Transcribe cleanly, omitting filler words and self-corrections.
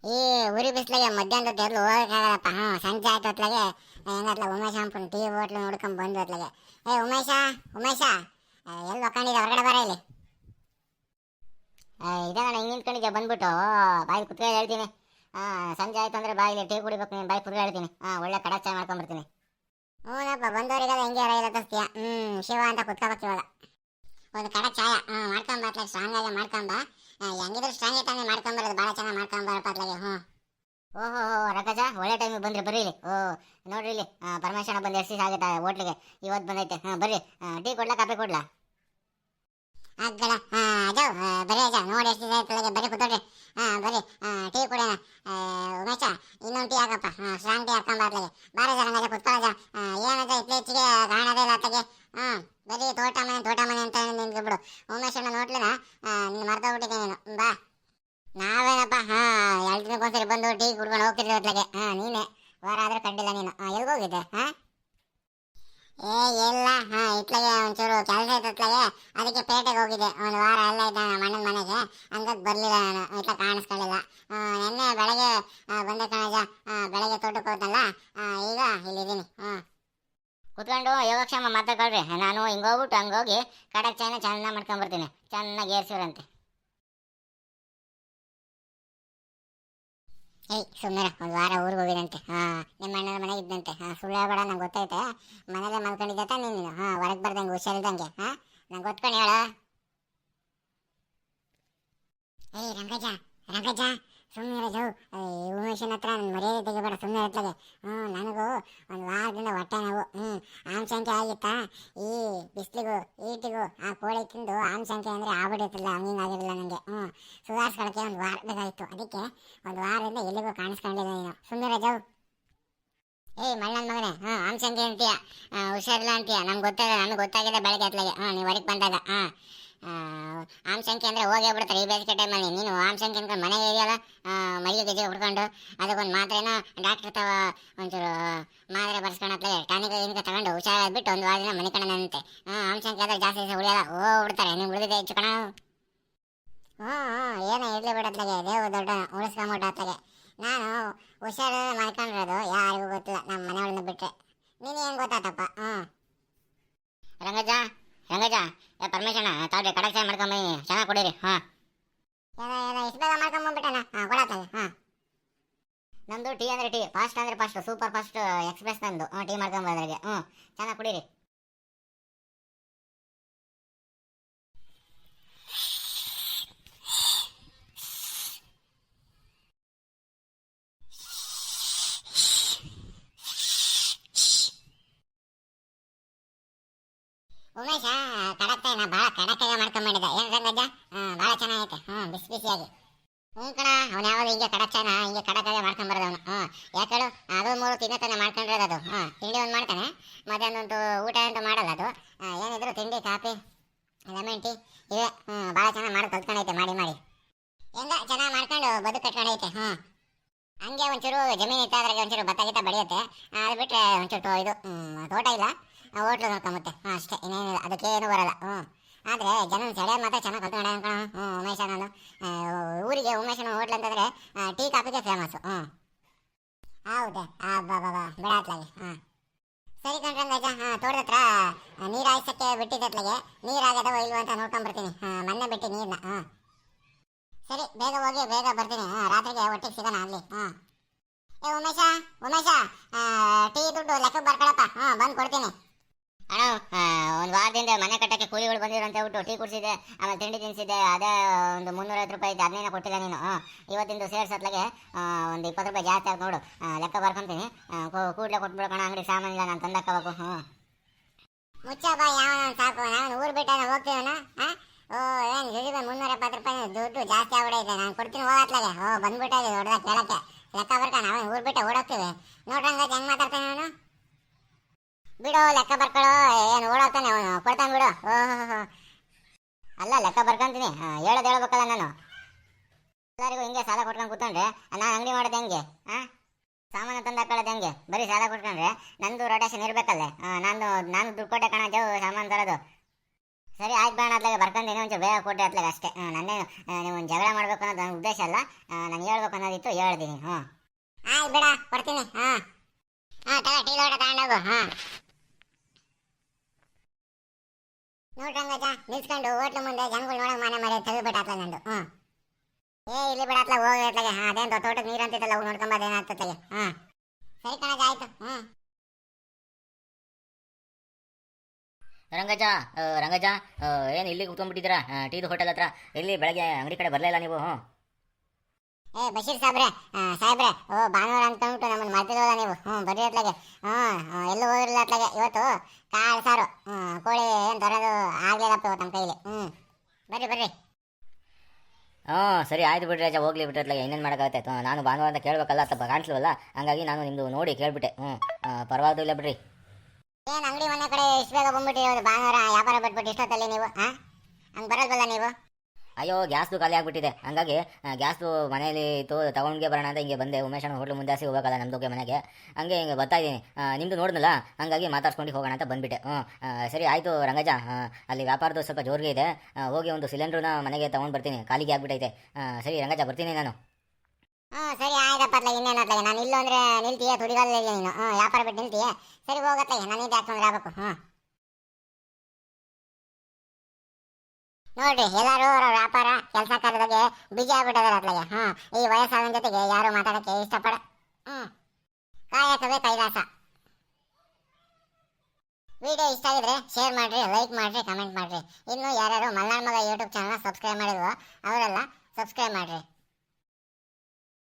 ಈ ಉರಿ ಬಿಸ್ಲಾಗೆ ಮಧ್ಯಾಹ್ನದ ಎಲ್ಲಿ ಹೋಗಕ್ಕಾಗಲ್ಲಪ್ಪ. ಸಂಜೆ ಆಯ್ತು ಹೊತ್ಲಾಗೆ ಹೆಂಗತ್ಲ ಉಮೇಶ ಅಂಪನ್ ಟೀ ಹೋಟ್ಲು ನೋಡ್ಕೊಂಡ್ ಬಂದು ಹೊತ್ಲಾಗೆ, ಉಮೇಶ ಉಮೇಶ ಎಲ್ಲಿ ಒಕ್ಕೊಂಡಿದ್ದೆ, ಹೊರಗಡೆ ಬರ ಇಲ್ಲಿ. ಇದೇ ನಾನು ಹಿಂಗೆ ನಿಂತ್ಕೊಂಡಿದ್ದೆ, ಬಂದ್ಬಿಟ್ಟು ಬಾಯಿ ಕುತ್ಕೊಂಡು ಹೇಳ್ತೀನಿ. ಸಂಜೆ ಆಯ್ತು ಅಂದ್ರೆ ಬಾಯಿಲಿ ಟೀ ಕುಡಿಬೇಕು, ನೀನು ಬಾಯಿ ಕುತ್ಕೊಂಡು ಹೇಳ್ತೀನಿ. ಒಳ್ಳೆ ಕಡ ಚಾಯ್ ಮಾಡ್ಕೊಂಡ್ಬರ್ತೀನಿ. ಹ್ಞೂನಪ್ಪ, ಬಂದವರಿಗೆಲ್ಲ ಹೆಂಗೆ ಇಲ್ಲ ತಸ್ತೀಯ. ಶಿವ ಅಂತ ಕುತ್ಕೋಬೇಕು ಇವಾಗ. ಒಂದು ಕಡ ಚಾಯ ಮಾಡ್ಕೊಂಬತ್ಲಾಗ ಸ್ಟ್ರಾಂಗ್ ಆಗಿ ಮಾಡ್ಕೊಂಬ. ಹೆಂಗಿದ್ರು ಸ್ಟ್ರಾಂಗ್ ಐತಾನೆ ಮಾಡ್ಕೊಂಬರೋದು, ಭಾಳ ಚೆನ್ನಾಗಿ ಮಾಡ್ಕೊಂಬರಪ್ಪತ್ಲಾಗೆ. ಓಹೋ ರಕಜ, ಒಳ್ಳೆ ಟೈಮಿಗೆ ಬಂದ್ರಿ, ಬರ್ರಿ ಇಲ್ಲಿ. ನೋಡ್ರಿ ಇಲ್ಲಿ ಪರಮೇಶ್ವರ ಬಂದು ಎಷ್ಟು ದಿವಸ ಆಗೈತೆ ಹೋಟ್ಲಿಗೆ, ಇವತ್ತು ಬಂದೈತೆ. ಬರ್ರಿ, ಟೀ ಕೊಡ್ಲಾ ಕಾಫಿ ಕೊಡ್ಲಾ? ಅಜ್ಜಳ ಅಜೋ ಬರೀ ಅಜ್ಜ, ನೋಡಿ ಎಷ್ಟು ದಿವಸ ಆಯ್ತಲಾಗೆ, ಬರೀ ಕೂತ್ಕೊಡ್ರಿ. ಬರ್ರಿ ಟೀ ಕುಡಿಯೋಣ. ಉಮೇಶ ಇನ್ನೊಂದು ಟೀ ಹಾಕಪ್ಪ, ಸ್ಟ್ರಾಂಗ್ ಟೀ ಹಾಕೊಂಬರ್ಲಾಗೆ. ಬಾರಿ ಜನ ಅಜ್ಜ ಕುತ್ಕೊಳ್ಳೋಜ. ಏನಜ್ಜ ಇತ್ತೀಚೆಗೆ ಕಾಣೋದೇ ಇಲ್ಲ ಅತ್ತಗೆ. ಬರೀ ತೋಟ ಮನೆ ಅಂತ ನಿಂತ್ಬಿಡು. ಉಮೇಶಣ್ಣ ನೋಡ್ಲಿನ ನೀನು ಮರ್ತೋಗ್ಬಿಟ್ಟಿದ್ದೆ ನೀನು. ಬಾ. ನಾವೇನಪ್ಪ 2 ದಿನಕ್ಕೊಂದ್ಸರಿ ಬಂದು ಟೀ ಕುಡ್ಕೊಂಡು ಹೋಗ್ತಿದ್ವಿ ಹೊತ್ಲಾಗೆ. ನೀನೆ ವಾರ ಆದ್ರೆ ಕಂಡಿಲ್ಲ ನೀನು. ಎಲ್ಗೋಗಿದ್ದೆ? ಎಲ್ಲ ಇತ್ಲಾಗೆ ಒಂಚೂರು ಕೆಲಸ ಇತ್ತತ್ಲಾಗೆ, ಅದಕ್ಕೆ ಪೇಟೆಗೆ ಹೋಗಿದ್ದೆ. ಒಂದು ವಾರ ಎಲ್ಲ ಇದ್ದ ಮಣ್ಣನ ಮನೆಗೆ, ಹಂಗಾಗಿ ಬರಲಿಲ್ಲ ನಾನು, ಇತ್ಲ ಕಾಣಿಸ್ಕೊಳ್ಳಿಲ್ಲ. ನೆನ್ನೆ ಬೆಳಗ್ಗೆ ಬಂದೆ ಕಣಜ. ಬೆಳಗ್ಗೆ ತೋಟಕ್ಕೆ ಹೋದ್ನಲ್ಲ, ಈಗ ಇಲ್ಲಿದ್ದೀನಿ. ಕುತ್ಕೊಂಡು ಯೋಗಕ್ಷೇಮ ಮಾತಾಡ್ಕೊಳ್ರಿ. ನಾನು ಹಿಂಗೋಗ್ಬಿಟ್ಟು ಹಂಗೋಗಿ ಕಡಕ್ ಚಾಯ್ನ ಚೆನ್ನಾಗಿ ಮಾಡ್ಕೊಂಡ್ಬರ್ತೀನಿ, ಚೆನ್ನಾಗಿ ಏರ್ಸಿವ್ರಂತೆ. ಸುಮ್ಮನೆ ಒಂದು ವಾರ ಊರಿಗೆ ಹೋಗಿದಂತೆ. ನಿಮ್ಮ ಅಣ್ಣನ ಮನೆಗೆ ಇದ್ದಂತೆ. ಸುಳ್ಳು ಹೇಳ್ಬೇಡ, ನಂಗೆ ಗೊತ್ತೈತೆ. ಮನೇಲೆ ಮಲ್ಕೊಂಡಿದ್ದ ನೀನು. ಹೊರಗೆ ಬರ್ದಂಗೆ ಹುಷಾರಿದ್ದಂಗೆ. ನಂಗೆ ಗೊತ್ಕೊಂಡು ಹೇಳ. ರಂಗಜ ರಂಗಜ ಸುಮ್ಮನೆ ಇರೋದು. ಉಮೇಶನ ಹತ್ರ ನನ್ನ ಮರ್ಯಾದೆ ತೆಗಿಬೇಡ, ಸುಮ್ಮನೆ ಇರ್ತದೆ. ನನಗೂ ಒಂದು ವಾರದಿಂದ ಹೊಟ್ಟೆ ನೋವು. ಆಮ್ಸಂಖ್ಯೆ ಆಗಿತ್ತಾ, ಈ ಬಿಸಿಲಿಗೂ ಈಟಿಗೂ ಆ ಕೋಳಿ ತಿಂದು ಆಮ್ಸಂಖ್ಯೆ ಅಂದರೆ ಆಗ್ಬಿಟ್ಟಿರ್ತಲ್ಲ, ಹಂಗಿಂಗಾಗಿರಲಿಲ್ಲ ನನಗೆ. ಸುಧಾರಿಸ್ಕೊಳ್ಳೋಕ್ಕೆ ಒಂದು ವಾರ ಬೇಕಾಗಿತ್ತು. ಅದಕ್ಕೆ ಒಂದು ವಾರದಿಂದ ಎಲ್ಲಿಗೂ ಕಾಣಿಸ್ಕೊಂಡಿಲ್ಲ ನೀನು. ಸುಮ್ಮನೆ ರಜವು. ಮಳ್ಳನ ಮಗನೇ, ಆಮ್ಸಂಖ್ಯೆ ಅಂತೀಯ, ಹುಷಾರಿಲ್ಲ ಅಂತೀಯ. ನಮ್ಗೆ ಗೊತ್ತಾಗ, ನನಗೆ ಗೊತ್ತಾಗಿದೆ ಬೆಳಗ್ಗೆ ಹತ್ಲಾಗೆ. ನೀವು ಹೊರಗೆ ಬಂದಾಗ ಆಮ್ಸಂಖ್ಯೆ ಅಂದರೆ ಹೋಗೇ ಬಿಡ್ತಾರೆ ಈ ಬೇಸಿಗೆ ಟೈಮಲ್ಲಿ. ನೀನು ಆಮ್ಸಂಖ್ಯೆ ಅನ್ಕೊಂಡು ಮನೆಗೆ ಇದೆಯಲ್ಲ, ಮರಿಗೆ ಗೆಜ್ಜೆ ಹುಡ್ಕೊಂಡು ಅದಕ್ಕೊಂದು ಮಾತ್ರೆನ ಡಾಕ್ಟ್ರ್ ತವ ಒಂಚೂರು ಮಾತ್ರೆ ಬರ್ಸ್ಕೊಂಡತ್ಲೆ, ಟಾನಿಕ್ ಏನಕ್ಕೆ ತಗೊಂಡು ಹುಷಾರಾಗ್ಬಿಟ್ಟು ಒಂದು ವಾರ ದಿನ ಮನೆ ಕಣನಂತೆ. ಆಮ್ಸಂಖ್ಯೆ ಆದರೆ ಜಾಸ್ತಿ ದಿವಸ ಉಳಿಯಲ್ಲ, ಹೋಗ್ಬಿಡ್ತಾರೆ. ನೀವು ಉಳಿದಿದೆ ಹೆಚ್ಚು ಕಣ. ಏನೋ ಇರಲಿ ಬಿಡತ್ಲಾಗೆ, ದೇವ್ ದೊಡ್ಡ ಉಳಿಸ್ಕೊಂಬಿಟ್ಟು ಅತ್ಲಾಗೆ. ನಾನು ಹುಷಾರು ಮಾಡ್ಕೊಂಡಿರೋದು ಯಾರಿಗೂ ಗೊತ್ತಿಲ್ಲ, ನಮ್ಮ ಮನೆಯೊಳನ್ನ ಬಿಟ್ಟರೆ. ನೀನು ಏನು ಗೊತ್ತಾತಪ್ಪ? ರಂಗಜ ರಂಗಜ ಪರಮೇಶಣ್ಣ ತಾವ್ರಿ ಕಡಕ್ ಚಾಯ್ ಮಾಡ್ಕೊಂಬನಿ, ಚೆನ್ನಾಗಿ ಕುಡೀರಿ. ಇಷ್ಟು ಬೇಗ ಮಾಡ್ಕೊಂಬಂದ್ಬಿಟ್ಟಣ. ಕೊಡತ್ತಾಗೆ. ನಮ್ಮದು ಟೀ ಅಂದರೆ ಟೀ, ಫಾಸ್ಟ್ ಅಂದರೆ ಫಾಸ್ಟ್, ಸೂಪರ್ ಫಾಸ್ಟ್ ಎಕ್ಸ್ಪ್ರೆಸ್ ನಂದು. ಟೀ ಮಾಡ್ಕೊಂಬಂದ್ರಿಗೆ ಚೆನ್ನಾಗಿ ಕುಡೀರಿ. ಉಮೇಶ ಕಡಕ್ ಚಾಯ್ನ ಭಾಳ ಕಡಕಾಗ ಮಾಡ್ಕೊಂಬಂಡಿದ್ದ. ಏನು ರಂಗಜ್ಜ, ಭಾಳ ಚೆನ್ನಾಗೈತೆ. ಬಿಸಿ ಬಿಸಿಯಾಗಿ. ಕಣ, ಅವ್ನು ಯಾವಾಗ ಹಿಂಗೆ ಕಡಕ್ ಚಾಯ್ನ ಹಿಂಗೆ ಕಡಕಾಗ ಮಾಡ್ಕೊಂಬರೋದು ಅವನು. ಯಾಕೇಳು, ಅದು 3 ತಿಂಗಳ ತಾನೆ ಮಾಡ್ಕೊಂಡಿರೋದು ಅದು. ತಿಂಡಿ ಒಂದು ಮಾಡ್ತಾನೆ, ಮಧ್ಯಾಹ್ನ ಒಂದು ಊಟ ಅಂತೂ ಮಾಡಲ್ಲ ಅದು. ಏನಿದ್ರು ತಿಂಡಿ ಕಾಫಿ ಲೆಮನ್ ಟೀ ಇವೆ. ಭಾಳ ಚೆನ್ನಾಗಿ ಮಾಡಿ ಕಲ್ತ್ಕೊಂಡೈತೆ, ಮಾಡಿ ಮಾಡಿ ಹೆಂಗ ಚೆನ್ನಾಗಿ ಮಾಡ್ಕೊಂಡು ಬದುಕು ಕಟ್ಕೊಂಡೈತೆ. ಹಂಗೆ ಒಂಚೂರು ಜಮೀನು ಇತ್ತು, ಅದ್ರಾಗೆ ಒಂಚೂರು ಭತ್ತ ಗಿತ್ತ ಬೆಳೆಯುತ್ತೆ. ಅದು ಬಿಟ್ಟರೆ ಒಂಚೂರು ಇದು ತೋಟ ಇಲ್ಲ, ಹೋಟ್ಲು ನೋಡ್ಕೊಂಬತ್ತೆ. ಅಷ್ಟೇ, ಇನ್ನೇನಿಲ್ಲ, ಅದಕ್ಕೇನು ಬರಲ್ಲ. ಆದರೆ ಜನ ಸೆಳೆ ಮಾತ್ರ ಚೆನ್ನಾಗಿ ಕಲ್ತ್ಕೊಂಡ ಅನ್ಕೋಣ. ಉಮೇಶ ನಾನು ಊರಿಗೆ ಉಮೇಶನ ಹೋಟ್ಲು ಅಂತಂದರೆ ಟೀ ಕಾಫಿಗೆ ಫೇಮಸ್ಸು. ಹೌದೇ? ಬಾಬಾ ಬಿಡಾತ್ಲಾಗೆ. ಸರಿ ಕಣ್ರಂಗಜ, ತೋಟದ ಹತ್ರ ನೀರು ಹಾಯಿಸೋಕ್ಕೆ ಬಿಟ್ಟಿದ್ದತ್ಲಾಗೆ, ನೀರು ಆಗದವ ಇಲ್ವ ಅಂತ ನೋಡ್ಕೊಂಬರ್ತೀನಿ. ಮೊನ್ನೆ ಬಿಟ್ಟು ನೀರನ್ನ. ಸರಿ, ಬೇಗ ಹೋಗಿ ಬೇಗ ಬರ್ತೀನಿ. ರಾತ್ರಿಗೆ ಒಟ್ಟಿಗೆ ಸಿಗೋಣ ಅಲ್ಲಿ. ಉಮೇಶ ಉಮೇಶ ಟೀ ದುಡ್ಡು ಲೆಕ್ಕಕ್ಕೆ ಬರ್ಕೊಳಪ್ಪ. ಬಂದು ಕೊಡ್ತೀನಿ. ಅಣ್ಣ, ಒಂದು ವಾರದಿಂದ ಮನೆ ಕಟ್ಟಕ್ಕೆ ಕೂಲಿಗಳು ಬಂದಿರೋ ಅಂತ ಹೇಳ್ಬಿಟ್ಟು ಟೀ ಕುಡಿಸಿದೆ, ಆಮೇಲೆ ತಿಂಡಿ ತಿನ್ನಿಸಿದ್ದೆ. ಅದೇ ಒಂದು 350 ರೂಪಾಯಿ ಇದ್ದೆ, ಅದನ್ನೇನೋ ಕೊಟ್ಟಿಲ್ಲ ನೀನು. ಇವತ್ತಿಂದು ಸೇರ್ಸತ್ಲಾಗೆ ಒಂದು 20 ರೂಪಾಯಿ ಜಾಸ್ತಿ ಆಗಿ ನೋಡು, ಲೆಕ್ಕ ಬರ್ಕೊಂತೀನಿ. ಕೂಡಲೇ ಕೊಟ್ಬಿಡೋಣ, ಅಂಗಡಿ ಸಾಮಾನಿಲ್ಲ, ನಾನು ತಂದಕ್ಕಬೇಕು. ಮುಚ್ಚಪ್ಪ, ಯಾವ ಸಾಕು, ನಾನು ಊರು ಬಿಟ್ಟ ಹೋಗ್ತೀವಣ್ಣ. ಏನು ಜುಡಿಗೆ 370 ರೂಪಾಯಿ ದುಡ್ಡು ಜಾಸ್ತಿ ಆಗ್ಬಿಡೈತೆ, ನಾನು ಕೊಡ್ತೀನಿ ಹೋಗತ್ಲಾಗೆ. ಬಂದ್ಬಿಟ್ಟೆ ದೊಡ್ಡದಾಗ ಕೇಳಕ್ಕೆ. ಲೆಕ್ಕ ಬರ್ಕೊಂಡು ನಾವು ಊರು ಬಿಟ್ಟೆ ಓಡೋಗ್ತೀವಿ. ನೋಡ್ರಂಗ ಹೆಂಗೆ ಮಾತಾಡ್ತೇನೆ ನಾನು. ಬಿಡು, ಲೆಕ್ಕ ಬರ್ಕೊಳ್ಳೋ. ಏನು ಓಡೋಗ್ತಾನೆ ಅವನು, ಕೊಡ್ತಾನೆ ಬಿಡು. ಅಲ್ಲ, ಲೆಕ್ಕ ಬರ್ಕೊಂತೀನಿ, ಹೇಳೋದು ಹೇಳ್ಬೇಕಲ್ಲ ನಾನು. ಎಲ್ಲರಿಗೂ ಹಿಂಗೆ ಸಾಲ ಕೊಟ್ಕೊಂಡು ಕೂತ್ಕೊಂಡ್ರೆ ನಾನು ಅಂಗಡಿ ಮಾಡೋದು ಹೆಂಗೆ? ಸಾಮಾನು ತಂದು ಹಾಕೊಳ್ಳೋದು ಹೆಂಗೆ? ಬರೀ ಸಾಲ ಕೊಟ್ಕೊಂಡ್ರೆ ನಂದು ರೊಟೇಷನ್ ಇರಬೇಕಲ್ಲೇ. ನಾನು ದುಡ್ಡು ಕೊಟ್ಟೆ ಕಣ ಜವ್ ಸಾಮಾನು ತರೋದು. ಸರಿ ಆಯ್ತು ಬೇಡ ಅತ್ಲಾಗೆ ಬರ್ಕೊಂಡೇನೆ ಒಂಚೂರು ಬೇಗ ಕೊಟ್ಟೆ ಅತ್ಲಾಗೆ ಅಷ್ಟೇ. ನನ್ನೇನು ನೀವು ಒಂದು ಜಗಳ ಮಾಡ್ಬೇಕು ಅನ್ನೋದು ನನ್ನ ಉದ್ದೇಶ ಅಲ್ಲ. ನಾನು ಹೇಳ್ಬೇಕು ಅನ್ನೋದಿತ್ತು ಹೇಳ್ತೀನಿ. ಆಯ್ತು ಬೇಡ ಕೊಡ್ತೀನಿ. ತಗೋ ಟೀ ಲೋಟ ತಗೊಂಡೋಗು. ನೋಡ್ರಂಗಜ ನಿಲ್ಸ್ಕೊಂಡು ಹೋಟ್ಲು ಮುಂದೆ ಜನಗಳು ನೋಡಂಗ ಮನೆ ಮರೆ ತೆಗೆದ್ಬಿಟ್ಟಾತ್ಲ ನಂದು. ಇಲ್ಲಿ ಬಿಡತ್ಲ ಹೋಗಿ ಅತ್ಲಾಗೆ. ಅದೇನು ತೋಟಕ್ಕೆ ನೀರು ಅಂತಿತ್ತಲ್ಲ ಅವು ನೋಡ್ಕೊಂಬದೇನಾಗ್ತತ್ಲಾಗೆ. ಸರಿ ಕಣಜ ಆಯ್ತು. ರಂಗಜ ರಂಗಜ ಏನು ಇಲ್ಲಿ ಕೂತ್ಕೊಂಡ್ಬಿಟ್ಟಿದ್ದೀರಾ ಟೀದು ಹೋಟೆಲ್ ಹತ್ರ? ಇಲ್ಲಿ ಬೆಳಗ್ಗೆ ಅಂಗಡಿ ಕಡೆ ಬರಲಿಲ್ಲ ನೀವು? ಬಶೀರ್ ಸಾಹೇಬ್ರೆ ಭಾನುವಾರ ಅಂತಂದ್ಬಿಟ್ಟು ನಮ್ಮನ್ನು ಮರ್ತಿರೋದ ನೀವು? ಬರ್ರಿ ಅತ್ಲಾಗೆ. ಎಲ್ಲೂ ಹೋಗಿರಲಿಲ್ಲ ಅತ್ಲಾಗೆ. ಇವತ್ತು ಕಾಳು ಸಾರು ಕೋಳಿ ಏನು ತರೋದು ಆಗ್ಲಿಲ್ಲಪ್ಪ ಇವತ್ತು ನಮ್ಮ ಕೈಲಿ. ಬರ್ರಿ ಬರ್ರಿ. ಸರಿ ಆಯ್ತು ಬಿಡ್ರಿ ರಾಜ, ಹೋಗ್ಲಿ ಬಿಟ್ರೆ ಅತ್ಲಾಗೆ ಇನ್ನೇನು ಮಾಡೋಕ್ಕಾಗತ್ತೆ. ನಾನು ಭಾನುವಾರ ಅಂತ ಕೇಳಬೇಕಲ್ಲ, ತಪ್ಪ ಕಾಣಿಸ್ಲವಲ್ಲ, ಹಂಗಾಗಿ ನಾನು ನಿಮ್ಮದು ನೋಡಿ ಕೇಳಿಬಿಟ್ಟೆ. ಪರವಾಗಿಲ್ಲ ಇಲ್ಲ ಬಿಡ್ರಿ. ಏನು ಅಂಗಡಿ ಮನೆ ಕಡೆ ಇಷ್ಟು ಬೇಗ ಬಂದ್ಬಿಟ್ಟಿರೋದು? ಭಾನುವಾರ ವ್ಯಾಪಾರ ಬಿಟ್ಬಿಟ್ಟು ಇಷ್ಟೊತ್ತಲ್ಲಿ ನೀವು ಹಂಗೆ ಬರೋಲ್ವಲ್ಲ ನೀವು? ಅಯ್ಯೋ ಗ್ಯಾಸ್ದು ಖಾಲಿ ಆಗಿಬಿಟ್ಟಿದೆ, ಹಂಗಾಗಿ ಗ್ಯಾಸ್ದು ಮನೇಲಿ ಇತ್ತು ತಗೊಂಡ್ಗೆ ಬರೋಣ ಅಂತ ಹಿಂಗೆ ಬಂದೆ. ಉಮೇಶನ ಹೋಟ್ಲು ಮುಂದೆ ಹೋಗಬೇಕಲ್ಲ ನಮ್ಮದಕ್ಕೆ ಮನೆಗೆ, ಹಂಗೆ ಹಿಂಗೆ ಬರ್ತಾ ಇದ್ದೀನಿ. ನಿಮ್ಮದು ನೋಡಿದ್ನಲ್ಲ, ಹಂಗಾಗಿ ಮಾತಾಡ್ಸ್ಕೊಂಡು ಹೋಗೋಣ ಅಂತ ಬಂದುಬಿಟ್ಟೆ. ಸರಿ ಆಯಿತು ರಂಗಜ, ಅಲ್ಲಿ ವ್ಯಾಪಾರದ್ದು ಸ್ವಲ್ಪ ಜೋರಿಗೆ ಇದೆ, ಹೋಗಿ ಒಂದು ಸಿಲಿಂಡ್ರನ್ನ ಮನೆಗೆ ತೊಗೊಂಡು ಬರ್ತೀನಿ, ಖಾಲಿಗೆ ಆಗಿಬಿಟ್ಟೈತೆ. ಸರಿ ರಂಗಜ ಬರ್ತೀನಿ ನಾನು. ಸರಿ ಆಯ್ತಪ್ಪ ಅತ್ಲಾಗೆ. ಇನ್ನೇನು ಅತ್ಲಾಗೆ ನಾನು ಇಲ್ಲ ಅಂದರೆ ನಿಲ್ತೀಯ ತುಡಿಗಲ್ಲ ನೀನು. ವ್ಯಾಪಾರ ಬಿಟ್ಟು ನಿಲ್ತೀಯ. ಸರಿ ಹೋಗತ್ಲಾಗೆ, ನಾನು ಇದು ಹಾಕ್ಕೊಂಡ್ರೆ ಆಗ್ಬೇಕು. ನೋಡ್ರಿ ಎಲ್ಲರೂ ಅವರ ವ್ಯಾಪಾರ ಕೆಲಸ ಕಾರ್ಯದಾಗೆ ಬಿಜಿ ಆಗ್ಬಿಟ್ಟಿದಾರೆ ಅತ್ಲಾಗೆ. ಈ ವಯಸ್ಸಾದ ಜೊತೆಗೆ ಯಾರು ಮಾತಾಡೋಕ್ಕೆ ಇಷ್ಟಪಡ. ಕಾಯಕವೇ ಕೈಲಾಸ. ವಿಡಿಯೋ ಇಷ್ಟ ಆಗಿದ್ರೆ ಶೇರ್ ಮಾಡಿರಿ, ಲೈಕ್ ಮಾಡಿರಿ, ಕಮೆಂಟ್ ಮಾಡಿರಿ. ಇನ್ನು ಯಾರ್ಯಾರು ಮಲ್ನಾಡ್ ಮಗ ಯೂಟ್ಯೂಬ್ ಚಾನಲ್ ಸಬ್ಸ್ಕ್ರೈಬ್ ಮಾಡಿಲ್ವೋ ಅವರೆಲ್ಲ ಸಬ್ಸ್ಕ್ರೈಬ್ ಮಾಡಿರಿ.